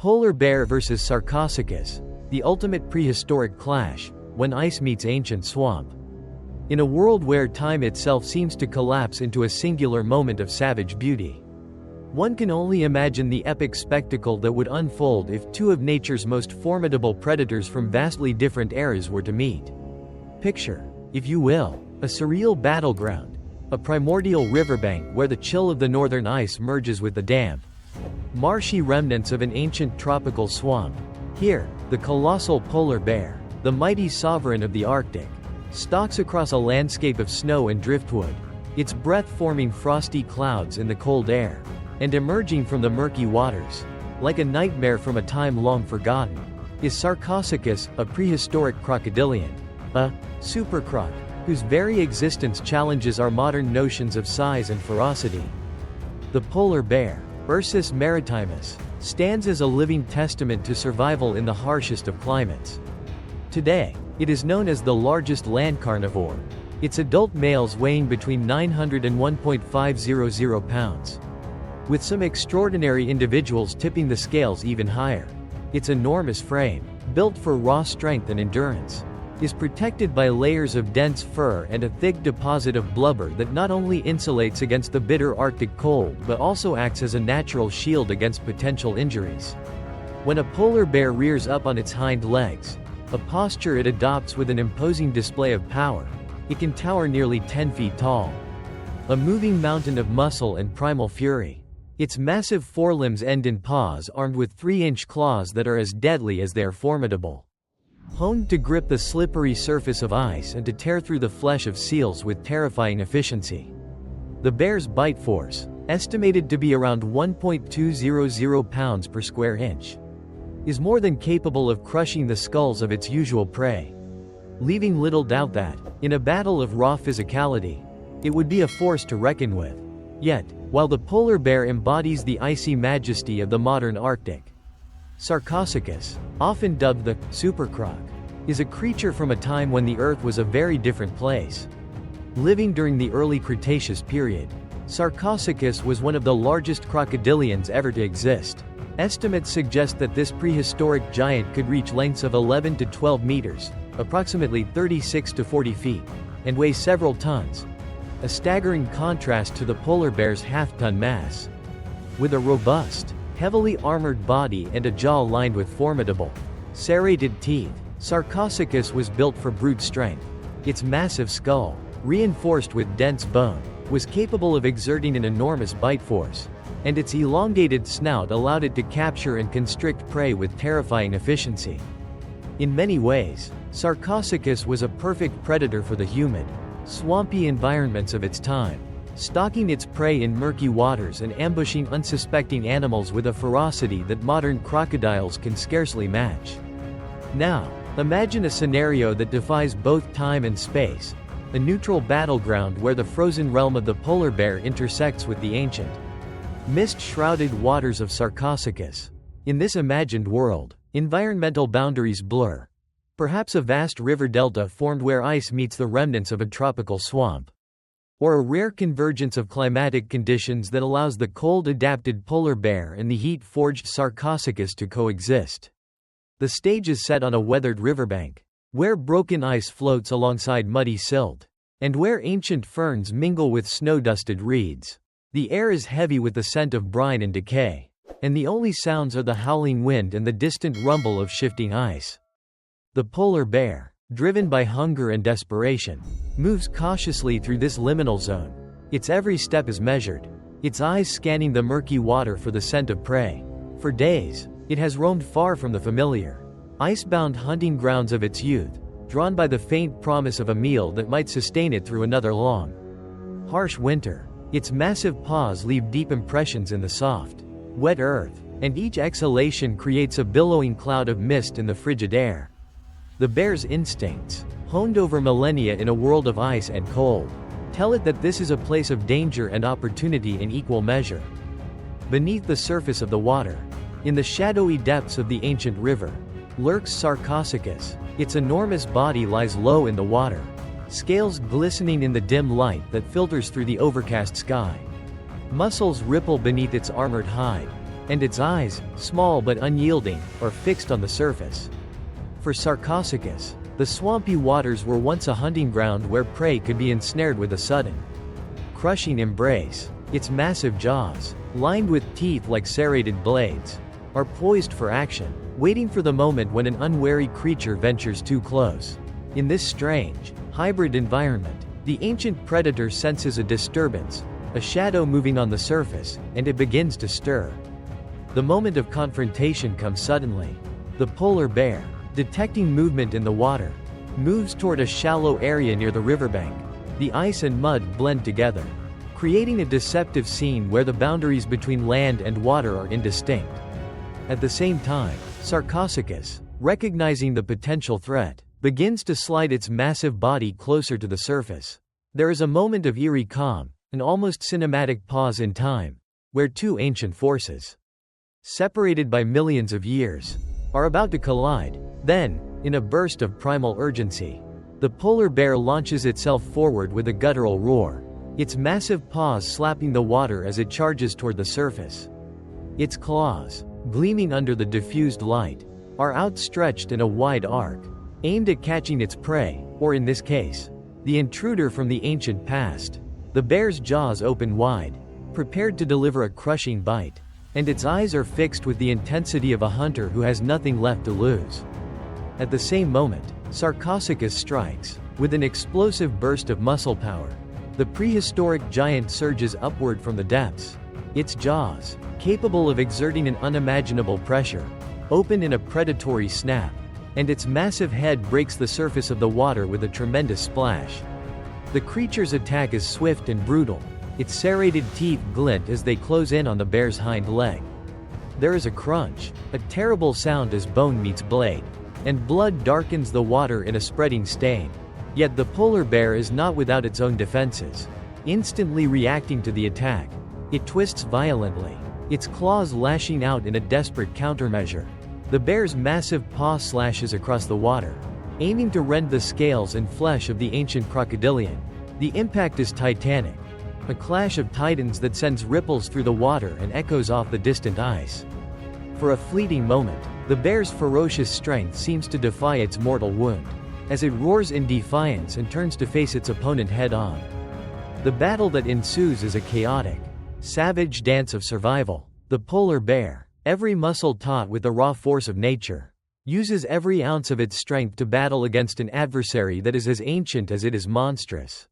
Polar bear versus Sarcosuchus, the ultimate prehistoric clash, when ice meets ancient swamp. In a world where time itself seems to collapse into a singular moment of savage beauty, one can only imagine the epic spectacle that would unfold if two of nature's most formidable predators from vastly different eras were to meet. Picture, if you will, a surreal battleground, a primordial riverbank where the chill of the northern ice merges with the damp, marshy remnants of an ancient tropical swamp. Here, the colossal polar bear, the mighty sovereign of the Arctic, stalks across a landscape of snow and driftwood, its breath forming frosty clouds in the cold air, and emerging from the murky waters, like a nightmare from a time long forgotten, is Sarcosuchus, a prehistoric crocodilian, a supercroc, whose very existence challenges our modern notions of size and ferocity. The polar bear, Ursus maritimus, stands as a living testament to survival in the harshest of climates. Today, it is known as the largest land carnivore, its adult males weighing between 900 and 1.500 pounds. With some extraordinary individuals tipping the scales even higher. Its enormous frame, built for raw strength and endurance, is protected by layers of dense fur and a thick deposit of blubber that not only insulates against the bitter Arctic cold but also acts as a natural shield against potential injuries. When a polar bear rears up on its hind legs, a posture it adopts with an imposing display of power, it can tower nearly 10 feet tall. A moving mountain of muscle and primal fury. Its massive forelimbs end in paws armed with 3-inch claws that are as deadly as they are formidable. Honed to grip the slippery surface of ice and to tear through the flesh of seals with terrifying efficiency. The bear's bite force, estimated to be around 1.200 pounds per square inch, is more than capable of crushing the skulls of its usual prey. Leaving little doubt that, in a battle of raw physicality, it would be a force to reckon with. Yet, while the polar bear embodies the icy majesty of the modern Arctic, Sarcosuchus, often dubbed the supercroc, is a creature from a time when the Earth was a very different place. Living during the early Cretaceous period, Sarcosuchus was one of the largest crocodilians ever to exist. Estimates suggest that this prehistoric giant could reach lengths of 11 to 12 meters, approximately 36 to 40 feet, and weigh several tons. A staggering contrast to the polar bear's half-ton mass. With a robust, heavily armored body and a jaw lined with formidable, serrated teeth, Sarcosuchus was built for brute strength. Its massive skull, reinforced with dense bone, was capable of exerting an enormous bite force, and its elongated snout allowed it to capture and constrict prey with terrifying efficiency. In many ways, Sarcosuchus was a perfect predator for the humid, swampy environments of its time, stalking its prey in murky waters and ambushing unsuspecting animals with a ferocity that modern crocodiles can scarcely match. Now, imagine a scenario that defies both time and space, a neutral battleground where the frozen realm of the polar bear intersects with the ancient, mist-shrouded waters of Sarcosuchus. In this imagined world, environmental boundaries blur. Perhaps a vast river delta formed where ice meets the remnants of a tropical swamp. Or a rare convergence of climatic conditions that allows the cold-adapted polar bear and the heat-forged Sarcosuchus to coexist. The stage is set on a weathered riverbank, where broken ice floats alongside muddy silt, and where ancient ferns mingle with snow-dusted reeds. The air is heavy with the scent of brine and decay, and the only sounds are the howling wind and the distant rumble of shifting ice. The polar bear, driven by hunger and desperation, moves cautiously through this liminal zone. Its every step is measured, its eyes scanning the murky water for the scent of prey. For days, it has roamed far from the familiar, ice-bound hunting grounds of its youth, drawn by the faint promise of a meal that might sustain it through another long, harsh winter. Its massive paws leave deep impressions in the soft, wet earth, and each exhalation creates a billowing cloud of mist in the frigid air. The bear's instincts, honed over millennia in a world of ice and cold, tell it that this is a place of danger and opportunity in equal measure. Beneath the surface of the water, in the shadowy depths of the ancient river, lurks Sarcosuchus. Its enormous body lies low in the water, scales glistening in the dim light that filters through the overcast sky. Muscles ripple beneath its armored hide, and its eyes, small but unyielding, are fixed on the surface. For Sarcosuchus, the swampy waters were once a hunting ground where prey could be ensnared with a sudden, crushing embrace. Its massive jaws, lined with teeth like serrated blades, are poised for action, waiting for the moment when an unwary creature ventures too close. In this strange, hybrid environment, the ancient predator senses a disturbance, a shadow moving on the surface, and it begins to stir. The moment of confrontation comes suddenly. The polar bear, detecting movement in the water, moves toward a shallow area near the riverbank. The ice and mud blend together, creating a deceptive scene where the boundaries between land and water are indistinct. At the same time, Sarcosuchus, recognizing the potential threat, begins to slide its massive body closer to the surface. There is a moment of eerie calm, an almost cinematic pause in time, where two ancient forces, separated by millions of years, are about to collide. Then, in a burst of primal urgency, the polar bear launches itself forward with a guttural roar, its massive paws slapping the water as it charges toward the surface. Its claws, gleaming under the diffused light, are outstretched in a wide arc, aimed at catching its prey, or in this case, the intruder from the ancient past. The bear's jaws open wide, prepared to deliver a crushing bite, and its eyes are fixed with the intensity of a hunter who has nothing left to lose. At the same moment, Sarcosuchus strikes, with an explosive burst of muscle power. The prehistoric giant surges upward from the depths. Its jaws, capable of exerting an unimaginable pressure, open in a predatory snap, and its massive head breaks the surface of the water with a tremendous splash. The creature's attack is swift and brutal. Its serrated teeth glint as they close in on the bear's hind leg. There is a crunch, a terrible sound as bone meets blade, and blood darkens the water in a spreading stain. Yet the polar bear is not without its own defenses. Instantly reacting to the attack, it twists violently, its claws lashing out in a desperate countermeasure. The bear's massive paw slashes across the water, aiming to rend the scales and flesh of the ancient crocodilian. The impact is titanic, a clash of titans that sends ripples through the water and echoes off the distant ice. For a fleeting moment, the bear's ferocious strength seems to defy its mortal wound, as it roars in defiance and turns to face its opponent head-on. The battle that ensues is a chaotic, savage dance of survival. The polar bear, every muscle taut with the raw force of nature, uses every ounce of its strength to battle against an adversary that is as ancient as it is monstrous.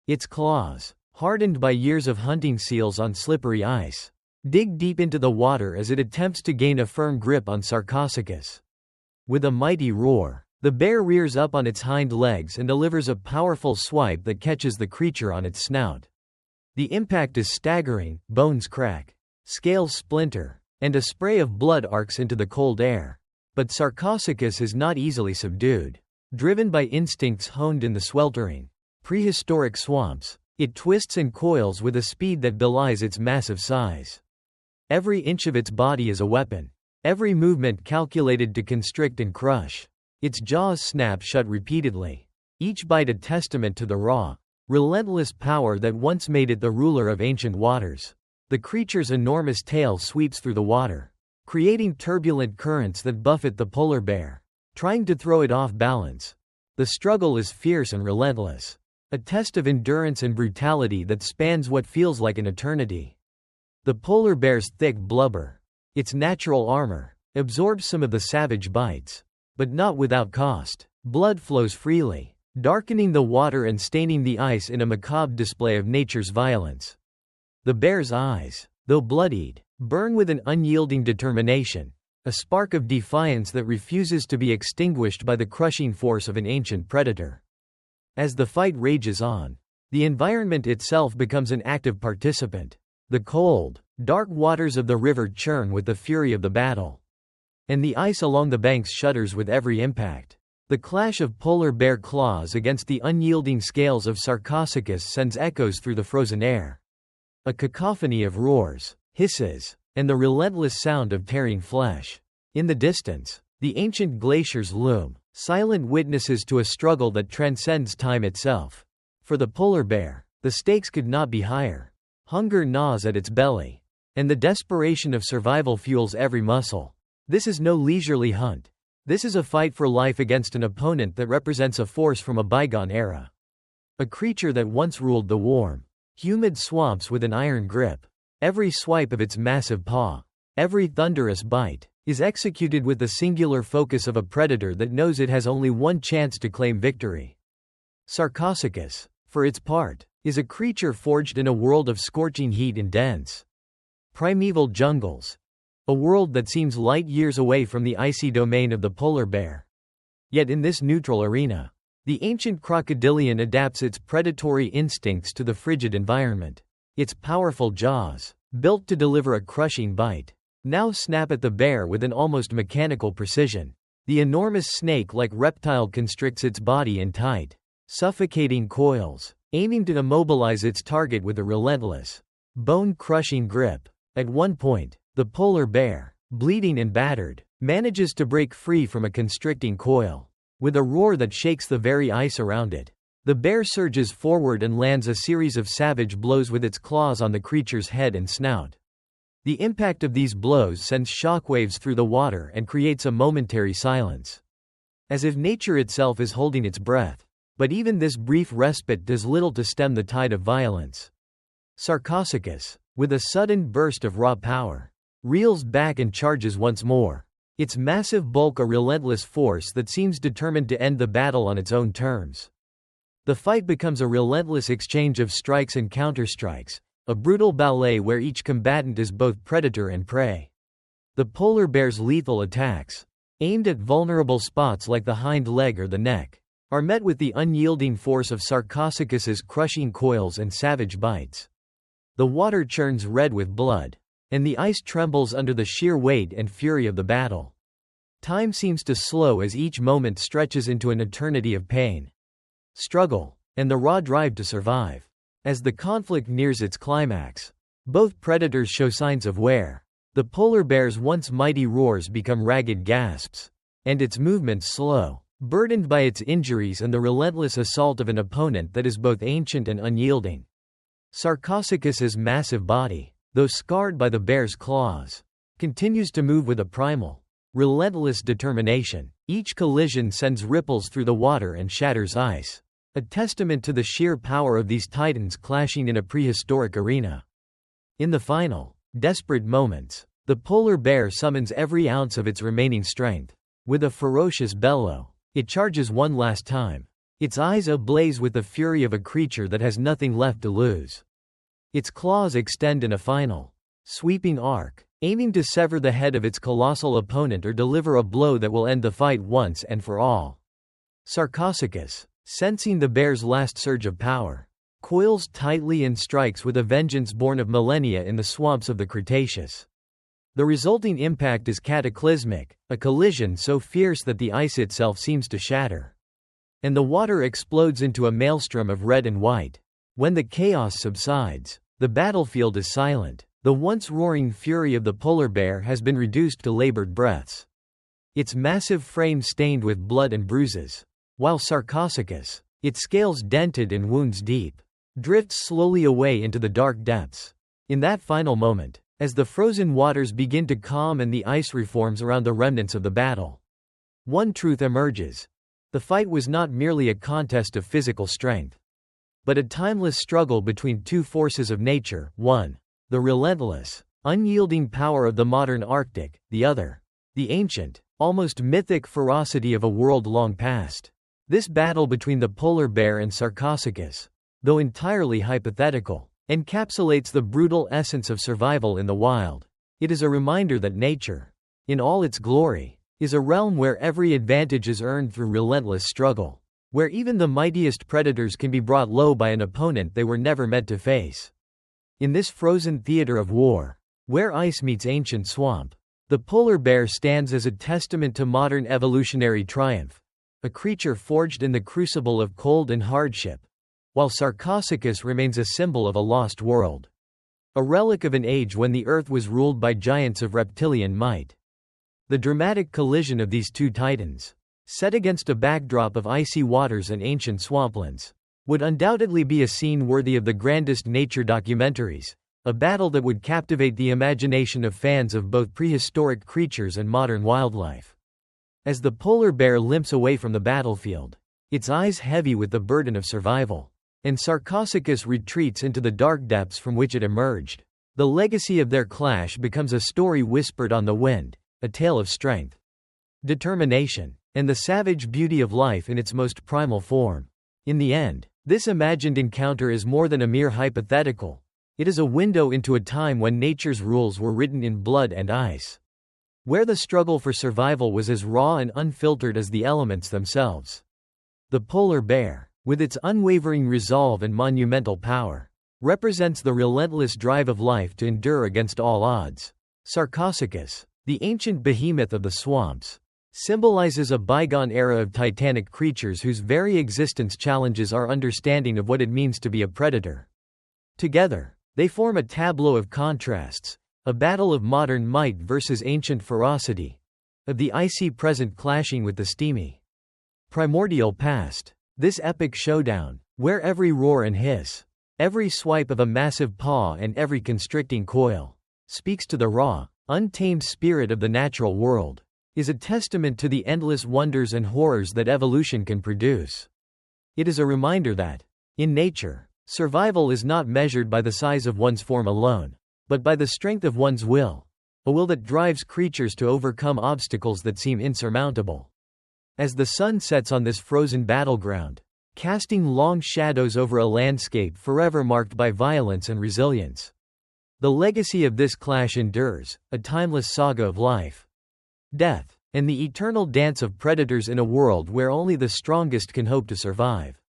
Its claws, hardened by years of hunting seals on slippery ice, dig deep into the water as it attempts to gain a firm grip on Sarcosuchus. With a mighty roar, the bear rears up on its hind legs and delivers a powerful swipe that catches the creature on its snout. The impact is staggering, bones crack, scales splinter, and a spray of blood arcs into the cold air. But Sarcosuchus is not easily subdued. Driven by instincts honed in the sweltering, prehistoric swamps, it twists and coils with a speed that belies its massive size. Every inch of its body is a weapon, every movement calculated to constrict and crush. Its jaws snap shut repeatedly, each bite a testament to the raw, relentless power that once made it the ruler of ancient waters. The creature's enormous tail sweeps through the water, creating turbulent currents that buffet the polar bear, trying to throw it off balance. The struggle is fierce and relentless, a test of endurance and brutality that spans what feels like an eternity. The polar bear's thick blubber, its natural armor, absorbs some of the savage bites, but not without cost. Blood flows freely, darkening the water and staining the ice in a macabre display of nature's violence. The bear's eyes, though bloodied, burn with an unyielding determination, a spark of defiance that refuses to be extinguished by the crushing force of an ancient predator. As the fight rages on, the environment itself becomes an active participant. The cold, dark waters of the river churn with the fury of the battle, and the ice along the banks shudders with every impact. The clash of polar bear claws against the unyielding scales of Sarcosuchus sends echoes through the frozen air. A cacophony of roars, hisses, and the relentless sound of tearing flesh. In the distance, the ancient glaciers loom, silent witnesses to a struggle that transcends time itself. For the polar bear, the stakes could not be higher. Hunger gnaws at its belly, and the desperation of survival fuels every muscle. This is no leisurely hunt. This is a fight for life against an opponent that represents a force from a bygone era. A creature that once ruled the warm, humid swamps with an iron grip. Every swipe of its massive paw, every thunderous bite, is executed with the singular focus of a predator that knows it has only one chance to claim victory. Sarcosuchus, for its part, is a creature forged in a world of scorching heat and dense, primeval jungles. A world that seems light years away from the icy domain of the polar bear. Yet in this neutral arena, the ancient crocodilian adapts its predatory instincts to the frigid environment. Its powerful jaws, built to deliver a crushing bite, now snap at the bear with an almost mechanical precision. The enormous snake-like reptile constricts its body in tight, suffocating coils, aiming to immobilize its target with a relentless, bone-crushing grip. At one point, the polar bear, bleeding and battered, manages to break free from a constricting coil. With a roar that shakes the very ice around it, the bear surges forward and lands a series of savage blows with its claws on the creature's head and snout. The impact of these blows sends shockwaves through the water and creates a momentary silence, as if nature itself is holding its breath. But even this brief respite does little to stem the tide of violence. Sarcosuchus, with a sudden burst of raw power, reels back and charges once more, its massive bulk a relentless force that seems determined to end the battle on its own terms. The fight becomes a relentless exchange of strikes and counterstrikes, a brutal ballet where each combatant is both predator and prey. The polar bear's lethal attacks, aimed at vulnerable spots like the hind leg or the neck, are met with the unyielding force of Sarcosuchus's crushing coils and savage bites. The water churns red with blood, and the ice trembles under the sheer weight and fury of the battle. Time seems to slow as each moment stretches into an eternity of pain, struggle, and the raw drive to survive. As the conflict nears its climax, both predators show signs of wear. The polar bear's once mighty roars become ragged gasps, and its movements slow, burdened by its injuries and the relentless assault of an opponent that is both ancient and unyielding. Sarcosuchus's massive body, though scarred by the bear's claws, continues to move with a primal, relentless determination. Each collision sends ripples through the water and shatters ice, a testament to the sheer power of these titans clashing in a prehistoric arena. In the final, desperate moments, the polar bear summons every ounce of its remaining strength. With a ferocious bellow, it charges one last time, its eyes ablaze with the fury of a creature that has nothing left to lose. Its claws extend in a final, sweeping arc, aiming to sever the head of its colossal opponent or deliver a blow that will end the fight once and for all. Sarcosuchus, sensing the bear's last surge of power, coils tightly and strikes with a vengeance born of millennia in the swamps of the Cretaceous. The resulting impact is cataclysmic, a collision so fierce that the ice itself seems to shatter, and the water explodes into a maelstrom of red and white. When the chaos subsides, the battlefield is silent. The once roaring fury of the polar bear has been reduced to labored breaths, its massive frame stained with blood and bruises, while Sarcosuchus, its scales dented and wounds deep, drifts slowly away into the dark depths. In that final moment, as the frozen waters begin to calm and the ice reforms around the remnants of the battle, one truth emerges. The fight was not merely a contest of physical strength, but a timeless struggle between two forces of nature, one, the relentless, unyielding power of the modern Arctic, the other, the ancient, almost mythic ferocity of a world long past. This battle between the polar bear and Sarcosuchus, though entirely hypothetical, encapsulates the brutal essence of survival in the wild. It is a reminder that nature, in all its glory, is a realm where every advantage is earned through relentless struggle, where even the mightiest predators can be brought low by an opponent they were never meant to face. In this frozen theater of war, where ice meets ancient swamp, the polar bear stands as a testament to modern evolutionary triumph, a creature forged in the crucible of cold and hardship, while Sarcosuchus remains a symbol of a lost world, a relic of an age when the earth was ruled by giants of reptilian might. The dramatic collision of these two titans, set against a backdrop of icy waters and ancient swamplands, would undoubtedly be a scene worthy of the grandest nature documentaries, a battle that would captivate the imagination of fans of both prehistoric creatures and modern wildlife. As the polar bear limps away from the battlefield, its eyes heavy with the burden of survival, and Sarcosuchus retreats into the dark depths from which it emerged, the legacy of their clash becomes a story whispered on the wind, a tale of strength, determination, and the savage beauty of life in its most primal form. In the end, this imagined encounter is more than a mere hypothetical. It is a window into a time when nature's rules were written in blood and ice, where the struggle for survival was as raw and unfiltered as the elements themselves. The polar bear, with its unwavering resolve and monumental power, represents the relentless drive of life to endure against all odds. Sarcosuchus, the ancient behemoth of the swamps, symbolizes a bygone era of titanic creatures whose very existence challenges our understanding of what it means to be a predator. Together, they form a tableau of contrasts, a battle of modern might versus ancient ferocity, of the icy present clashing with the steamy, primordial past. This epic showdown, where every roar and hiss, every swipe of a massive paw and every constricting coil, speaks to the raw, untamed spirit of the natural world, is a testament to the endless wonders and horrors that evolution can produce. It is a reminder that, in nature, survival is not measured by the size of one's form alone, but by the strength of one's will, a will that drives creatures to overcome obstacles that seem insurmountable. As the sun sets on this frozen battleground, casting long shadows over a landscape forever marked by violence and resilience, the legacy of this clash endures, a timeless saga of life, death, and the eternal dance of predators in a world where only the strongest can hope to survive.